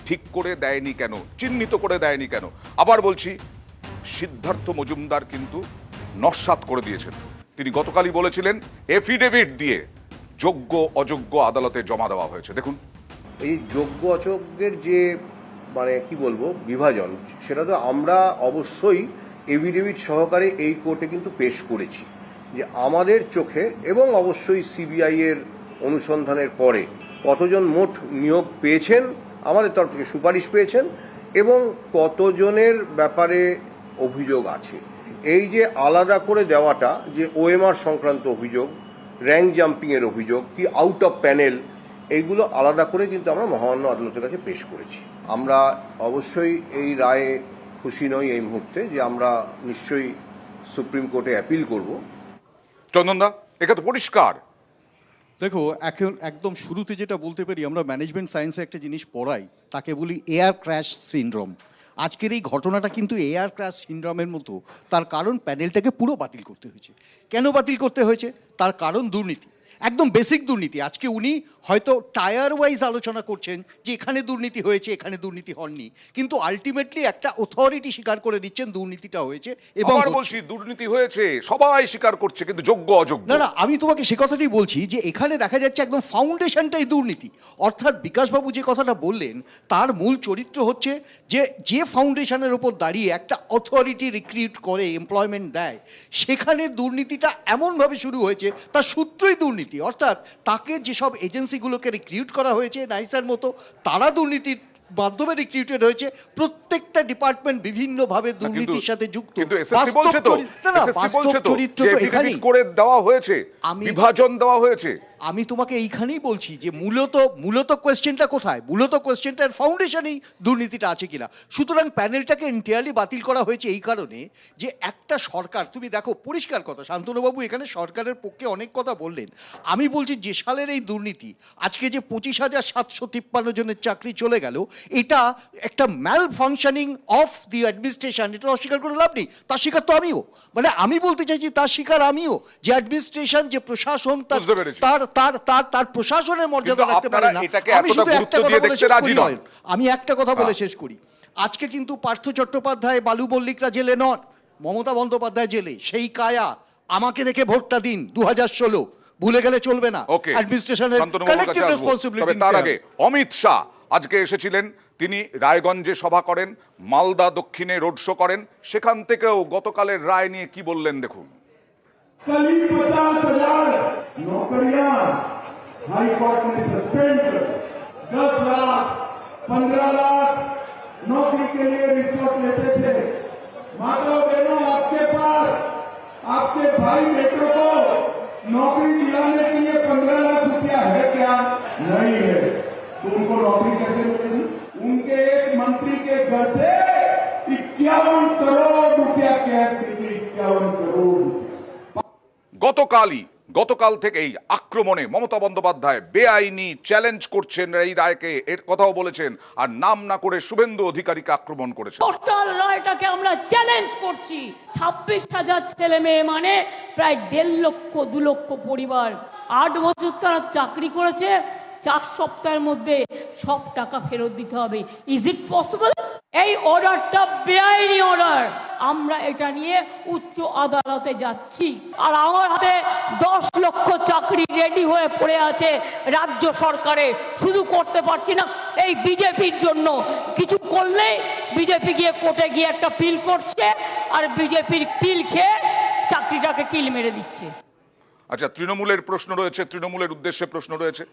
ঠিক করে দেয়নি কেন, চিহ্নিত করে দেয়নি কেন? আবার বলছি, সিদ্ধার্থ মজুমদার কিন্তু নস্যাৎ করে দিয়েছেন। তিনি গতকালই বলেছিলেন এফিডেভিট দিয়ে যোগ্য অযোগ্য আদালতে জমা দেওয়া হয়েছে। দেখুন, এই যোগ্য অযোগ্যের যে কি বলবো বিভাজন, সেটা তো আমরা অবশ্যই এফিডেভিট সহকারে এই কোর্টে কিন্তু পেশ করেছি যে আমাদের চোখে, এবং অবশ্যই সিবিআই এর অনুসন্ধানের পরে কতজন মোট নিয়োগ পেয়েছেন, আমাদের তরফ থেকে সুপারিশ পেয়েছেন, এবং কতজনের ব্যাপারে অভিযোগ আছে। এই যে আলাদা করে দেওয়াটা, যে ওএমআর সংক্রান্ত অভিযোগ, র্যাঙ্ক জাম্পিংয়ের অভিযোগ, কি আউট অফ প্যানেল, এইগুলো আলাদা করে কিন্তু আমরা মহামান্য আদালতের কাছে পেশ করেছি। আমরা অবশ্যই এই রায়ে খুশি নই এই মুহূর্তে, যে আমরা নিশ্চয়ই সুপ্রিম কোর্টে অ্যাপিল করব। চন্দনদা, এটা তো পরিষ্কার। দেখো, এখন একদম শুরুতে যেটা বলতে পারি, আমরা ম্যানেজমেন্ট সায়েন্সে একটা জিনিস পড়াই, তাকে বলি এয়ার ক্র্যাশ সিনড্রোম। আজকের এই ঘটনাটা কিন্তু এয়ার ক্র্যাশ সিনড্রোমের মতো। তার কারণ প্যানেলটাকে পুরো বাতিল করতে হয়েছে। কেন বাতিল করতে হয়েছে? তার কারণ দুর্নীতি, একদম বেসিক দুর্নীতি। আজকে উনি হয়তো টায়ার ওয়াইজ আলোচনা করছেন যে এখানে দুর্নীতি হয়েছে, এখানে দুর্নীতি হয়নি, কিন্তু আলটিমেটলি একটা অথরিটি স্বীকার করে নিচ্ছেন দুর্নীতিটা হয়েছে। এবং বলছি দুর্নীতি হয়েছে, সবাই স্বীকার করছে, কিন্তু যোগ্য অযোগ্য না, আমি তোমাকে সে কথাটাই বলছি যে এখানে দেখা যাচ্ছে একদম ফাউন্ডেশনটাই দুর্নীতি। অর্থাৎ বিকাশবাবু যে কথাটা বললেন, তার মূল চরিত্র হচ্ছে যে ফাউন্ডেশনের ওপর দাঁড়িয়ে একটা অথরিটি রিক্রুট করে এমপ্লয়মেন্ট দেয়, সেখানে দুর্নীতিটা এমনভাবে শুরু হয়েছে, তার সূত্রই দুর্নীতি। অর্থাৎ তাকে যেসব এজেন্সিগুলোকে রিক্রুট করা হয়েছে নাইসার মতো, তারা দুর্নীতির মাধ্যমে রিক্রুটেড হয়েছে। প্রত্যেকটা ডিপার্টমেন্ট বিভিন্নভাবে দুর্নীতির সাথে যুক্ত। চরিত্র তো এখানেই করে দেওয়া হয়েছে, বিভাজন দেওয়া হয়েছে। আমি তোমাকে এইখানেই বলছি যে মূলত কোয়েশ্চেনটা কোথায়? মূলত কোয়েশ্চেনটার ফাউন্ডেশনেই দুর্নীতিটা আছে কিনা। সুতরাং প্যানেলটাকে এন্টায়ারলি বাতিল করা হয়েছে এই কারণে যে একটা সরকার, তুমি দেখো পরিষ্কার কথা, শান্তনুবাবু এখানে সরকারের পক্ষে অনেক কথা বললেন। আমি বলছি যে সালের এই দুর্নীতি, আজকে যে 25,753 জনের চাকরি চলে গেল, এটা একটা ম্যাল ফাংশনিং অফ দি অ্যাডমিনিস্ট্রেশন। এটা অস্বীকার করে লাভ নেই, তার শিকার তো আমিও। আমি বলতে চাইছি তার শিকার আমিও, যে অ্যাডমিনিস্ট্রেশন, যে প্রশাসন, তার প্রশাসনের মর্যাদা রাখতে পারে না। আমি শুধু একটা কথা বলে শেষ করি, আমি একটা কথা বলে শেষ করি। আজকে কিন্তু পার্থ চট্টোপাধ্যায়, বালু মল্লিকরা জেলে নন, মমতা বন্দ্যোপাধ্যায় জেলে। সেই কায়া আমাকে দেখে ভোটটা দিন 2016, ভুলে গেলে চলবে না। অ্যাডমিনিস্ট্রেশনের কালেক্টিভ রেসপন্সিবিলিটি। তার আগে অমিত শাহ আজকে এসেছিলেন, তিনি রায়গঞ্জে সভা করেন, মালদা দক্ষিণে রোড শো করেন। সেখান থেকেও গতকালের রায় নিয়ে কি বললেন দেখুন। कल ही 50,000 नौकरियां हाई कोर्ट ने सस्पेंड कर, 10 लाख 15 लाख नौकरी के लिए रिश्वत लेते थे। माता बहनों, आपके पास आपके भाई बेटों को नौकरी दिलाने के लिए 15 लाख रुपया है क्या? नहीं है। तो उनको नौकरी कैसे मिलेगी? उनके एक मंत्री के घर से 51 करोड़ रुपया कैश निकली। 51 करोड़। গতকাল থেকেই আক্রমণে মমতা বন্দ্যোপাধ্যায় বেআইনি চ্যালেঞ্জ করছেন এই রায়কে, এর কথাও বলেছেন, আর নাম না করে শুভেন্দু অধিকারীকে আক্রমণ করেছেন। টোটাল রায়টাকে আমরা চ্যালেঞ্জ করছি। 26,000 ছেলে মেয়ে, মানে প্রায় 1.5 লক্ষ 2 লক্ষ পরিবার। 8 বছর তারা চাকরি করেছে, 4 সপ্তাহের মধ্যে সব টাকা ফেরত দিতে হবে। Is it possible? এই অর্ডারটা বেআইনি অর্ডার। আমরা এটা নিয়ে উচ্চ আদালতে যাচ্ছি। আর আমার হাতে 10 লক্ষ চাকরি রেডি হয়ে পড়ে আছে রাজ্য সরকারে। শুধু করতে পারছি না এই বিজেপির জন্য। কিছু করলে বিজেপি গিয়ে কোর্টে গিয়ে একটা পিল করছে, আর বিজেপির পিল খেয়ে চাকরিটাকে কিল মেরে দিচ্ছে। আচ্ছা, তৃণমূলের প্রশ্ন রয়েছে, তৃণমূলের উদ্দেশ্যে প্রশ্ন রয়েছে।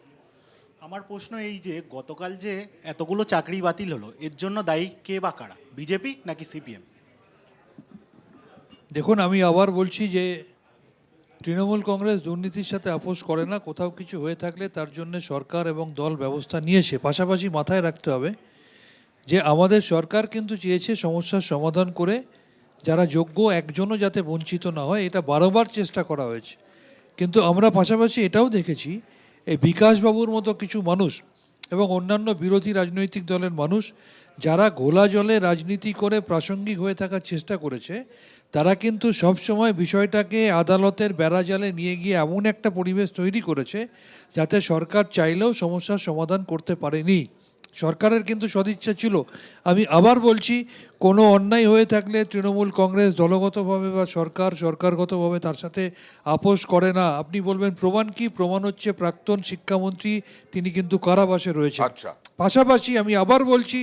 আমার প্রশ্ন এই যে গতকাল যে এতগুলো চাকরি বাতিল হলো, এর জন্য দায়ী কে বা কারা? বিজেপি নাকি সিপিএম? দেখুন, আমি আবার বলছি যে তৃণমূল কংগ্রেস দুর্নীতির সাথে আপোষ করে না। কোথাও কিছু হয়ে থাকলে তার জন্য সরকার এবং দল ব্যবস্থা নিয়েছে। পাশাপাশি মাথায় রাখতে হবে যে আমাদের সরকার কিন্তু চেয়েছে সমস্যার সমাধান করে যারা যোগ্য, একজনও যাতে বঞ্চিত না হয়, এটা বারবার চেষ্টা করা হয়েছে। কিন্তু আমরা পাশাপাশি এটাও দেখেছি, এই বিকাশবাবুর মতো কিছু মানুষ এবং অন্যান্য বিরোধী রাজনৈতিক দলের মানুষ যারা ঘোলা জলে রাজনীতি করে প্রাসঙ্গিক হয়ে থাকার চেষ্টা করেছে, তারা কিন্তু সবসময় বিষয়টাকে আদালতের বেড়াজালে নিয়ে গিয়ে এমন একটা পরিবেশ তৈরি করেছে যাতে সরকার চাইলেও সমস্যার সমাধান করতে পারেনি। সরকারের কিন্তু সদিচ্ছা ছিল। আমি আবার বলছি, কোনো অন্যায় হয়ে থাকলে তৃণমূল কংগ্রেস দলগতভাবে বা সরকারগতভাবে তার সাথে আপোষ করে না। আপনি বলবেন প্রমাণ কি? প্রমাণ হচ্ছে প্রাক্তন শিক্ষামন্ত্রী, তিনি কিন্তু কারাবাসে রয়েছে। আচ্ছা। পাশাপাশি আমি আবার বলছি,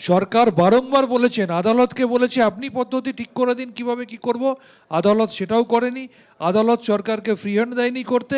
সরকার বারংবার বলেছেন, আদালতকে বলেছে আপনি পদ্ধতি ঠিক করে দিন কিভাবে কি করব, আদালত সেটাও করেনি। আদালত সরকারকে ফ্রি হ্যান্ড দেয়নি করতে।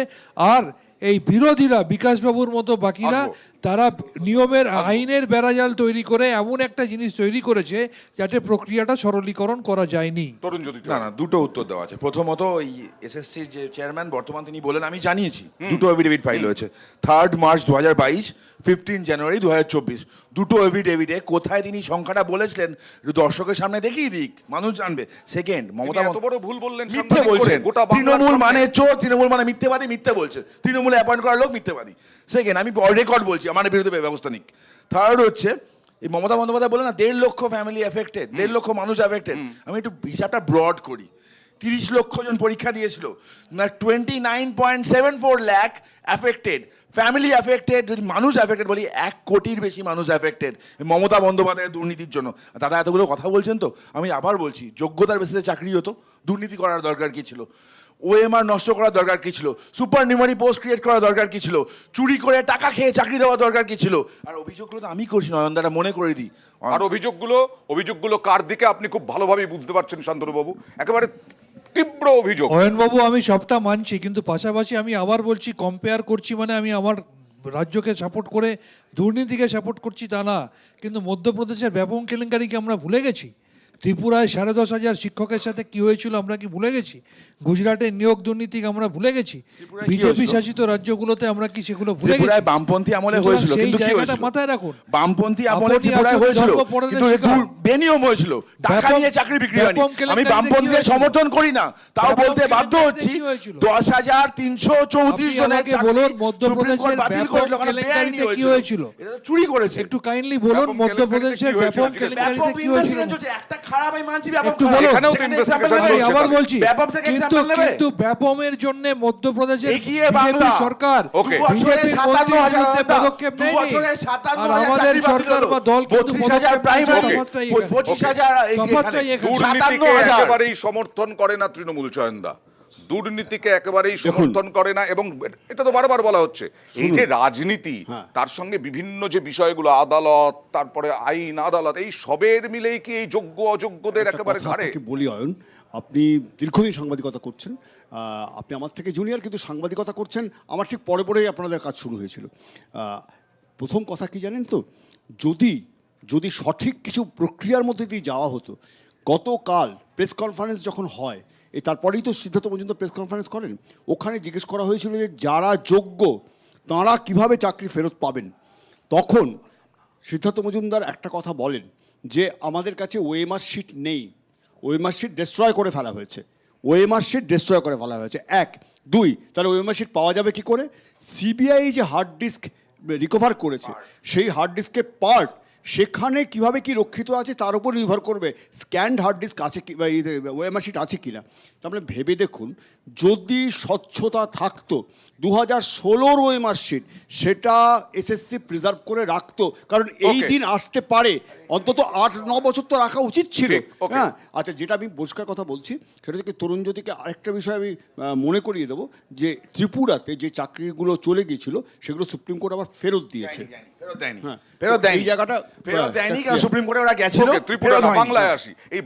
আর এই বিরোধীরা, বিকাশবাবুর মতো বাকিরা, আসবো। তারা নিয়মের আইনের বেড়াজাল তৈরি করে এমন একটা জিনিস তৈরি করেছে যাতে প্রক্রিয়াটা সরলীকরণ করা যায়নি। তরুণ যদি না না, দুটো উত্তর দেওয়া আছে। প্রথমত, এই এসএসসির যে চেয়ারম্যান বর্তমান, তিনি বলেন আমি জানিয়েছি, দুটো এফিডেভিট ফাইল হয়েছে, 3 মার্চ 2022, 15 জানুয়ারি 2024। দুটো এফিডেভিটে কোথায় তিনি সংখ্যাটা বলেছিলেন একটু দর্শকের সামনে দেখিয়ে দিক, মানুষ জানবে। সেকেন্ড, মমতা এত বড় ভুল বললেন, মিথ্যে সাংবাদিক করে, বলছেন। গোটা বাংলার তৃণমূল সামনে। মানে চোর, তৃণমূল মানে মিথ্যেবাদী, মিথ্যে বলছে। তৃণমূলে অ্যাপয়েন্ট করা লোক মিথ্যেবাদী। সেকেন্ড, আমি রেকর্ড বলছি, আমার বিরুদ্ধে ব্যবস্থা নিক। থার্ড হচ্ছে, এই মমতা বন্দ্যোপাধ্যায় বলে না 1.5 লক্ষ ফ্যামিলি এফেক্টেড, 1.5 লক্ষ মানুষ এফেক্টেড। আমি একটু হিসাবটা ব্রড করি। 30 লক্ষ জন পরীক্ষা দিয়েছিল, 29.74 লাখ এফেক্টেড, ফ্যামিলি এফেক্টেড। যদি মানুষ এফেক্টেড বলি, 1 কোটির বেশি মানুষ এফেক্টেড মমতা বন্দ্যোপাধ্যায়ের দুর্নীতির জন্য। দাদা এতগুলো কথা বলছেন, তো আমি আবার বলছি, যোগ্যতার বেসিসে চাকরি হতো, দুর্নীতি করার দরকার কি ছিল? ওএমআর নষ্ট করার দরকার কি ছিল? সুপার নিউমারি পোস্ট ক্রিয়েট করার দরকার কি ছিল? চুরি করে টাকা খেয়ে চাকরি দেওয়ার দরকার কি ছিল? আর অভিযোগগুলো তো আমি করছি, নয়নদাটা মনে করে দিই। আর অভিযোগগুলো কার দিকে আপনি খুব ভালোভাবেই বুঝতে পারছেন শান্তনুবাবু, একেবারে তীব্র অভিযোগ। অয়নবাবু, আমি সবটা মানছি, কিন্তু পাশাপাশি আমি আবার বলছি, কম্পেয়ার করছি মানে আমি আমার রাজ্যকে সাপোর্ট করে দুর্নীতিকে সাপোর্ট করছি তা না। কিন্তু মধ্যপ্রদেশের ব্যাপক কেলেঙ্কারিকে আমরা ভুলে গেছি। ত্রিপুরায় 10,500 শিক্ষকের সাথে কি হয়েছিল আমরা কি ভুলে গেছি? গুজরাটের নিয়োগ দুর্নীতিকে আমরা ভুলে গেছি। ত্রিপুরায় কি বিজেপি হয়েছিল? শাসিত রাজ্যগুলোতে আমরা কি সেগুলো ভুলে গেছি? ত্রিপুরায় বামপন্থী আমলে সুতরাং হয়েছিল, সেই কিন্তু কি জায়গাটা হয়েছিল? মাথায় রাখুন। বামপন্থী আমলে আপনি ত্রিপুরায় আসলে হয়েছিল, ধর্মপরাধের কিন্তু একটু শিকার। বেনিয়ম হয়েছিল, টাকা ব্যাপক- নিয়ে চাকরি বিক্রি হয়নি। ব্যাপক আমি কেলেঙ্কারিতে কি বামপন্থীদের হয়েছিল? সমর্থন করি না, তাও ব্যাপক বলতে বাধ্য কেলেঙ্কারিতে হচ্ছি। কি হয়েছিল? 10,334 আপনি জনের আমাকে চাকরি বলুন, সুপ্রিম মধ্যপ্রদেশের কোর্ট বাতিল ব্যাপক করেছিল, কারণ কেলেঙ্কারিতে বেআইনি কি হয়েছিল। হয়েছিল? এটা তো চুরি করেছে। একটু কাইন্ডলি বলুন, ব্যাপক মধ্যপ্রদেশের কেলেঙ্কারিতে কি ব্যাপক হয়েছিল? কেলেঙ্কারিতে ব্যাপক কি হয়েছিল? investigation চলছে, একটা খারাপ আমি মানছি, ব্যাপক একটু খারাপ। বলুন। এখানেও তো সেখানে investigation example আমি নেবে? আবার বলছি, ব্যাপক থেকে কিন্তু example নেবে? কিন্তু ব্যাপমের জন্য মধ্যপ্রদেশের এগিয়ে বিজেপি বাংলা। সরকার Okay. 2 বছরে বিজেপির 57,000 মন্ত্রীর বিরুদ্ধে আলাদা। পদক্ষেপ 2 নেয়নি। বছরে আর 57,000 আমাদের চাকরি বাতিল সরকার হলো। বা দল কিন্তু 32,000 পদক্ষেপ প্রাইভেট, নিয়েছে। তফাৎটাই এখানে। 25,000 তফাৎটাই এখানে। দুর্নীতিকে 57,000। একেবারেই সমর্থন করে না তৃণমূল, চয়নদা। দুর্নীতিকে একেবারেই সমর্থন করে না, এবং এটা তো বারবার বলা হচ্ছে। এই যে রাজনীতি, তার সঙ্গে বিভিন্ন যে বিষয়গুলো, আদালত, তারপরে আইন, আদালত, এই সবের মিলেই কি এই যোগ্য অযোগ্যদের একটা একেবারে কথা ঘাড়ে? আপনাকে বলি অয়ন, আপনি দীর্ঘদিন সাংবাদিকতা করছেন, আপনি আমার থেকে জুনিয়র, কিন্তু সাংবাদিকতা করছেন আমার ঠিক পরে পরেই আপনাদের কাজ শুরু হয়েছিল। প্রথম কথা কি জানেন তো, যদি সঠিক কিছু প্রক্রিয়ার মধ্যে দিয়ে যাওয়া হতো, গতকাল প্রেস কনফারেন্স যখন হয়, তারপরেই তো সিদ্ধার্থ মজুমদার প্রেস কনফারেন্স করেন, ওখানে জিজ্ঞেস করা হয়েছিল যে যারা যোগ্য তাঁরা কিভাবে চাকরি ফেরত পাবেন। তখন সিদ্ধার্থ মজুমদার একটা কথা বলেন যে আমাদের কাছে ওএমআর শিট নেই, ওএমআর শিট ডিস্ট্রয় করে ফেলা হয়েছে, ওএমআর শিট ডিস্ট্রয় করে ফেলা হয়েছে। 1, 2, তাহলে ওএমআর শিট পাওয়া যাবে কি করে? সিবিআই যে হার্ড ডিস্ক রিকভার করেছে, সেই হার্ড ডিস্কের পার্ট সেখানে কিভাবে কি রক্ষিত আছে তার উপর নির্ভর করবে স্ক্যান্ড হার্ড ডিস্ক আছে কি বা ওএমআর শিট আছে কিনা। তাহলে ভেবে দেখুন, যদি স্বচ্ছতা থাকতো, 2016 ওএমআর শিট সেটা এসএসসি প্রিজার্ভ করে রাখতো, কারণ এই Okay. দিন আসতে পারে, অন্তত 8-9 বছর তো রাখা উচিত ছিল। ঠিক, okay. হ্যাঁ, আচ্ছা, যেটা আমি পরিষ্কার কথা বলছি সেটা থেকে তরুণ জ্যোতিকে আরেকটা বিষয় আমি মনে করিয়ে দেবো, যে ত্রিপুরাতে যে চাকরিগুলো চলে গিয়েছিল সেগুলো সুপ্রিম কোর্ট আবার ফেরত দিয়েছে। ফেরত দেয়নি, হ্যাঁ, ফেরত দেয়নি, এই জায়গাটা ফেরত দেয়নি, কারণ সুপ্রিম কোর্টে ওরা গেছিল, ওকে, ত্রিপুরা ফেরত না, হয়নি। বাংলায় আসি। এই